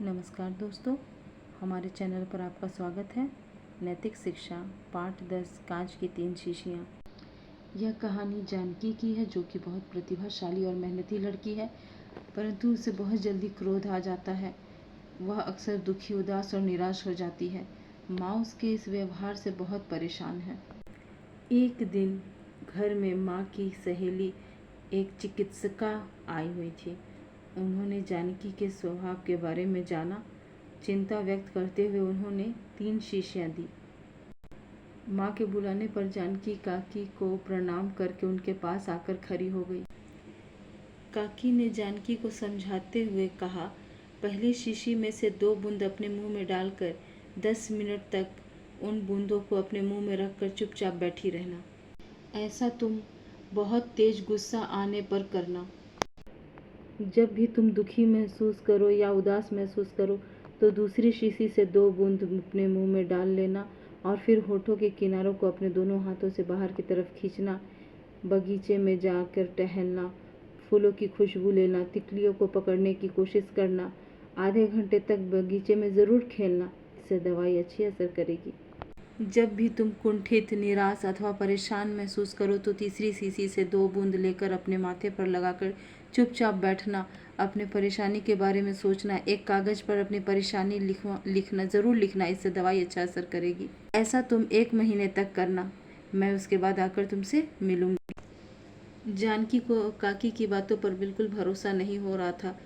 नमस्कार दोस्तों, हमारे चैनल पर आपका स्वागत है। नैतिक शिक्षा पाठ 10 कांच की 3 शीशियाँ। यह कहानी जानकी की है, जो कि बहुत प्रतिभाशाली और मेहनती लड़की है, परंतु उसे बहुत जल्दी क्रोध आ जाता है। वह अक्सर दुखी, उदास और निराश हो जाती है। माँ उसके इस व्यवहार से बहुत परेशान है। एक दिन घर में माँ की सहेली एक चिकित्सिका आई हुई थी। उन्होंने जानकी के स्वभाव के बारे में जाना। चिंता व्यक्त करते हुए उन्होंने 3 शीशियाँ दी। माँ के बुलाने पर जानकी काकी को प्रणाम करके उनके पास आकर खड़ी हो गई। काकी ने जानकी को समझाते हुए कहा, पहली शीशी में से 2 बूंद अपने मुंह में डालकर 10 मिनट तक उन बूंदों को अपने मुंह में रखकर चुपचाप बैठी रहना। ऐसा तुम बहुत तेज गुस्सा आने पर करना। जब भी तुम दुखी महसूस करो या उदास महसूस करो तो दूसरी शीशी से 2 बूंद अपने मुंह में डाल लेना और फिर होठों के किनारों को अपने दोनों हाथों से बाहर की तरफ खींचना। बगीचे में जाकर टहलना, फूलों की खुशबू लेना, तितलियों को पकड़ने की कोशिश करना, आधे घंटे तक बगीचे में ज़रूर खेलना। इससे दवाई अच्छी असर करेगी। जब भी तुम कुंठित, निराश अथवा परेशान महसूस करो तो तीसरी शीशी से 2 बूंद लेकर अपने माथे पर लगाकर चुपचाप बैठना। अपने परेशानी के बारे में सोचना, एक कागज़ पर अपनी परेशानी ज़रूर लिखना। इससे दवाई अच्छा असर करेगी। ऐसा तुम 1 महीने तक करना। मैं उसके बाद आकर तुमसे मिलूंगी। जानकी को काकी की बातों पर बिल्कुल भरोसा नहीं हो रहा था,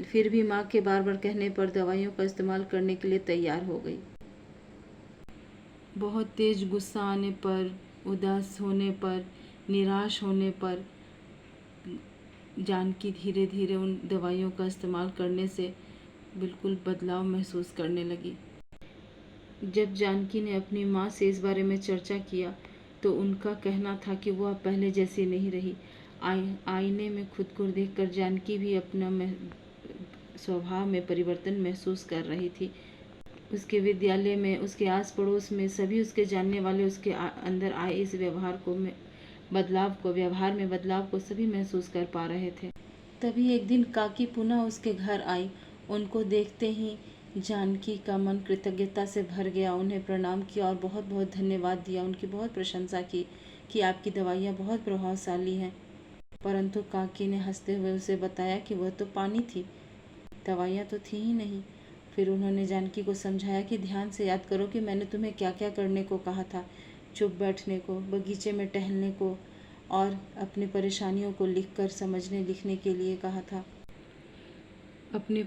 फिर भी माँ के बार बार कहने पर दवाइयों का इस्तेमाल करने के लिए तैयार हो गई। बहुत तेज गुस्सा आने पर, उदास होने पर, निराश होने पर जानकी धीरे धीरे उन दवाइयों का इस्तेमाल करने से बिल्कुल बदलाव महसूस करने लगी। जब जानकी ने अपनी माँ से इस बारे में चर्चा किया तो उनका कहना था कि वह पहले जैसी नहीं रही। आईने में खुद को देखकर जानकी भी अपना स्वभाव में परिवर्तन महसूस कर रही थी। उसके विद्यालय में, उसके आस पड़ोस में सभी उसके जानने वाले उसके अंदर आए इस व्यवहार में बदलाव को सभी महसूस कर पा रहे थे। तभी एक दिन काकी पुनः उसके घर आई। उनको देखते ही जानकी का मन कृतज्ञता से भर गया। उन्हें प्रणाम किया और बहुत बहुत धन्यवाद दिया। उनकी बहुत प्रशंसा की कि आपकी दवाइयाँ बहुत प्रभावशाली हैं। परंतु काकी ने हंसते हुए उसे बताया कि वह तो पानी थी, दवाइयाँ तो थी ही नहीं। फिर उन्होंने जानकी को समझाया कि ध्यान से याद करो कि मैंने तुम्हें क्या क्या करने को कहा था। चुप बैठने को, बगीचे में टहलने को और अपनी परेशानियों को लिखकर समझने लिखने के लिए कहा था। अपने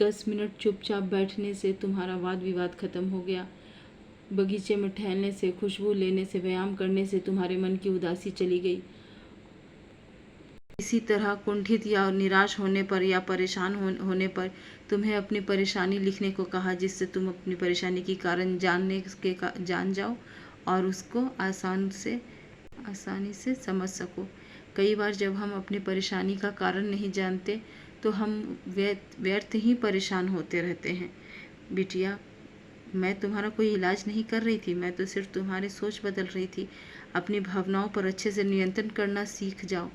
10 मिनट चुपचाप बैठने से तुम्हारा वाद विवाद खत्म हो गया। बगीचे में टहलने से, खुशबू लेने से, व्यायाम करने से तुम्हारे मन की उदासी चली गई। इसी तरह कुंठित या निराश होने पर या परेशान होने पर तुम्हें अपनी परेशानी लिखने को कहा, जिससे तुम अपनी परेशानी की कारण जान जाओ और उसको आसानी से समझ सको। कई बार जब हम अपनी परेशानी का कारण नहीं जानते तो हम व्यर्थ ही परेशान होते रहते हैं। बिटिया, मैं तुम्हारा कोई इलाज नहीं कर रही थी, मैं तो सिर्फ तुम्हारी सोच बदल रही थी। अपनी भावनाओं पर अच्छे से नियंत्रण करना सीख जाओ।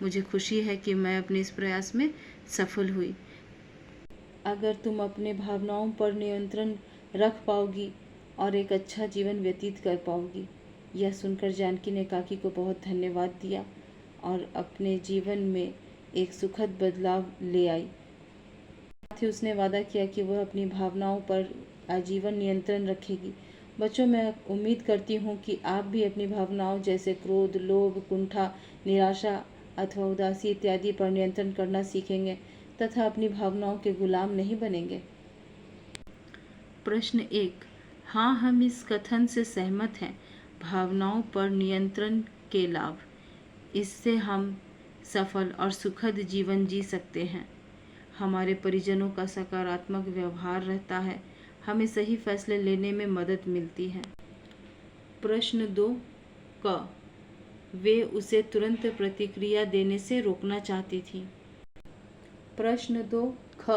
मुझे खुशी है कि मैं अपने इस प्रयास में सफल हुई। अगर तुम अपने भावनाओं पर नियंत्रण रख पाओगी और एक अच्छा जीवन व्यतीत कर पाओगी। यह सुनकर जानकी ने काकी को बहुत धन्यवाद दिया और अपने जीवन में एक सुखद बदलाव ले आई। साथ ही उसने वादा किया कि वह अपनी भावनाओं पर आजीवन नियंत्रण रखेगी। बच्चों, मैं उम्मीद करती हूँ कि आप भी अपनी भावनाओं जैसे क्रोध, लोभ, कुंठा, निराशा अथवा उदासी इत्यादि पर नियंत्रण करना सीखेंगे तथा अपनी भावनाओं के गुलाम नहीं बनेंगे। प्रश्न 1। हाँ, हम इस कथन से सहमत हैं। भावनाओं पर नियंत्रण के लाभ। इससे हम सफल और सुखद जीवन जी सकते हैं। हमारे परिजनों का सकारात्मक व्यवहार रहता है। हमें सही फैसले लेने में मदद मिलती है। प्रश्न 2 क वे उसे तुरंत प्रतिक्रिया देने से रोकना चाहती थी। प्रश्न 2 ख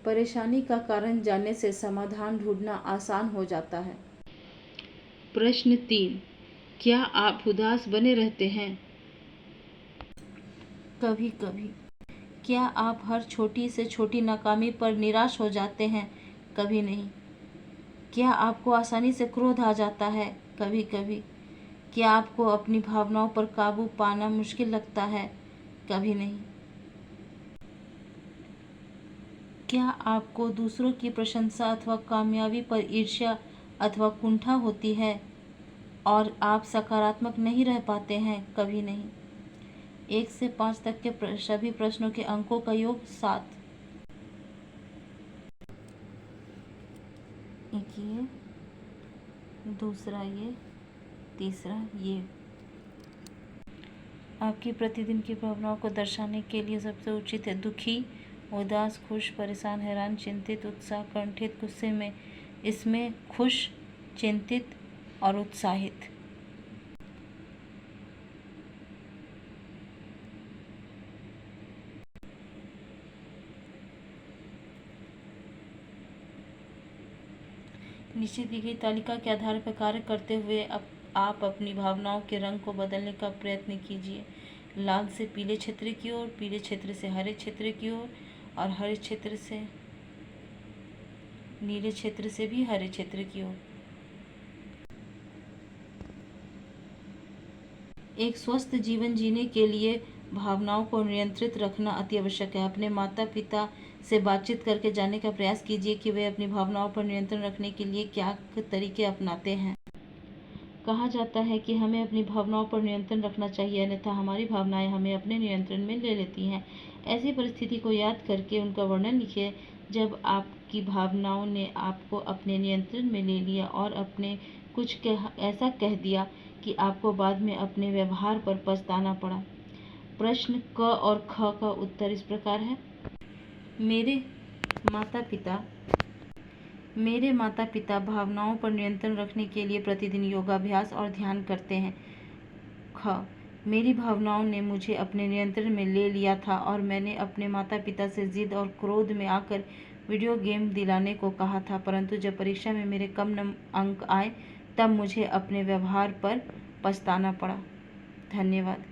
परेशानी का कारण जानने से समाधान ढूंढना आसान हो जाता है। प्रश्न 3 क्या आप उदास बने रहते हैं? कभी कभी। क्या आप हर छोटी से छोटी नाकामी पर निराश हो जाते हैं? कभी नहीं। क्या आपको आसानी से क्रोध आ जाता है? कभी कभी। क्या आपको अपनी भावनाओं पर काबू पाना मुश्किल लगता है? कभी नहीं। क्या आपको दूसरों की प्रशंसा अथवा कामयाबी पर ईर्ष्या अथवा कुंठा होती है और आप सकारात्मक नहीं रह पाते हैं? कभी नहीं। 1 से 5 तक के सभी प्रश्नों के अंकों का योग 7। एक ये, दूसरा ये, तीसरा ये। आपकी प्रतिदिन की भावनाओं को दर्शाने के लिए सबसे उचित है दुखी, उदास, खुश, परेशान, हैरान, चिंतित, उत्साह, कंठित, गुस्से में। इसमें खुश, चिंतित और उत्साहित। नीचे दी गई तालिका के आधार पर कार्य करते हुए आप अपनी भावनाओं के रंग को बदलने का प्रयत्न कीजिए। लाल से पीले क्षेत्र की ओर, पीले क्षेत्र से हरे क्षेत्र की ओर और हरे क्षेत्र से नीले क्षेत्र से भी हरे क्षेत्र की ओर। एक स्वस्थ जीवन जीने के लिए भावनाओं को नियंत्रित रखना अति आवश्यक है। अपने माता पिता से बातचीत करके जानने का प्रयास कीजिए कि वे अपनी भावनाओं पर नियंत्रण रखने के लिए क्या तरीके अपनाते हैं। कहा जाता है कि हमें अपनी भावनाओं पर नियंत्रण रखना चाहिए, अन्यथा हमारी भावनाएं हमें अपने नियंत्रण में ले लेती हैं। ऐसी परिस्थिति को याद करके उनका वर्णन लिखिए जब आपकी भावनाओं ने आपको अपने नियंत्रण में ले लिया और अपने कुछ ऐसा कह दिया कि आपको बाद में अपने व्यवहार पर पछताना पड़ा। प्रश्न क और ख का उत्तर इस प्रकार है। मेरे माता पिता भावनाओं पर नियंत्रण रखने के लिए प्रतिदिन योगाभ्यास और ध्यान करते हैं। ख, मेरी भावनाओं ने मुझे अपने नियंत्रण में ले लिया था और मैंने अपने माता पिता से जिद और क्रोध में आकर वीडियो गेम दिलाने को कहा था, परंतु जब परीक्षा में मेरे कम अंक आए तब मुझे अपने व्यवहार पर पछताना पड़ा। धन्यवाद।